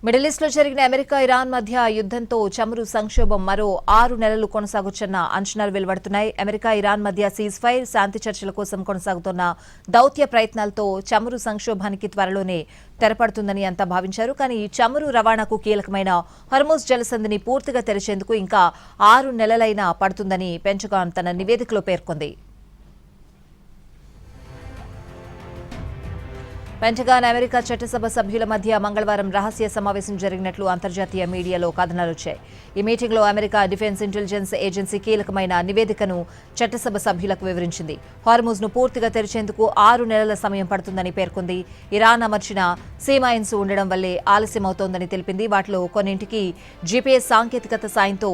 Middle east లో జరిగిన America Iran మధ్య యుద్ధంతో చమురు సంక్షోభం మరో 6 నెలలు కొనసాగొచ్చన్న అంచనాలు వెలువడుతున్నాయి. అమెరికా ఇరాన్ మధ్య సీజ్ ఫైర్ శాంతి చర్చల కోసం కొనసాగుతున్న దౌత్య ప్రయత్నాలతో చమురు సంక్షోభానికి త్వరలోనే తెరపడుతుందని అంతా భావించారు. కానీ ఈ చమురు రవాణాకు కీలకమైన హర్ముజ్ జలసంధిని పూర్తిగా తెరిచేందుకు ఇంకా 6 నెలలైనా పడుతుందని పెంటగాన్ తన నివేదికలో పేర్కొంది. పెంటగాన్ అమెరికా చట్టసభ సభ్యుల మధ్య మంగళవారం రహస్య సమావేశం జరిగినట్లు అంతర్జాతీయ మీడియాలో కథనాలొచ్చాయి. ఈ మీటింగ్లో అమెరికా డిఫెన్స్ ఇంటెలిజెన్స్ ఏజెన్సీ కీలకమైన నివేదికను చట్టసభ సభ్యులకు వివరించింది. హార్ముజ్ను పూర్తిగా తెరిచేందుకు 6 నెలల సమయం పడుతుందని పేర్కొంది. ఇరాన్ అమర్చిన సీమైన్స్ ఉండడం వల్లే ఆలస్యమవుతోందని తెలిపింది. వాటిలో కొన్నింటికి జీపీఎస్ సాంకేతికత సాయంతో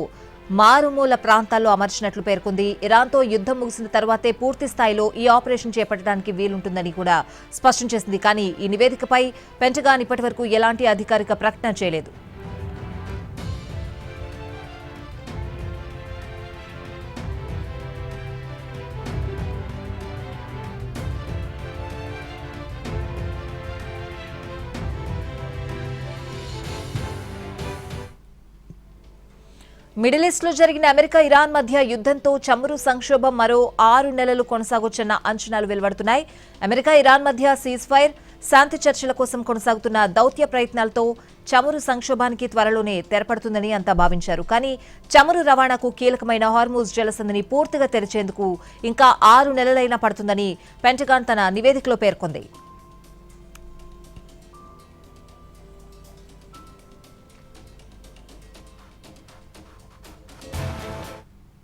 మారుమూల ప్రాంతాల్లో అమర్చినట్లు పేర్కొంది. ఇరాన్తో యుద్ధం ముగిసిన తర్వాతే పూర్తి స్థాయిలో ఈ ఆపరేషన్ చేపట్టడానికి వీలుంటుందని కూడా స్పష్టం చేసింది. కానీ ఈ నివేదికపై పెంటగాన్ ఇప్పటివరకు ఎలాంటి అధికారిక ప్రకటన చేయలేదు. మిడిల్ ఈస్ట్ లో జరిగిన అమెరికా ఇరాన్ మధ్య యుద్ధంతో చమురు సంక్షోభం మరో 6 నెలలు కొనసాగొచ్చన్న అంచనాలు వెలువడుతున్నాయి. అమెరికా ఇరాన్ మధ్య సీజ్ ఫైర్ శాంతి చర్చల కోసం కొనసాగుతున్న దౌత్య ప్రయత్నాలతో చమురు సంక్షోభానికి త్వరలోనే తెరపడుతుందని అంతా భావించారు. కానీ చమురు రవాణాకు కీలకమైన హార్ముజ్ జలసంధిని పూర్తిగా తెరిచేందుకు ఇంకా 6 నెలలైనా పడుతుందని పెంటగాన్ తన నివేదికలో పేర్కొంది.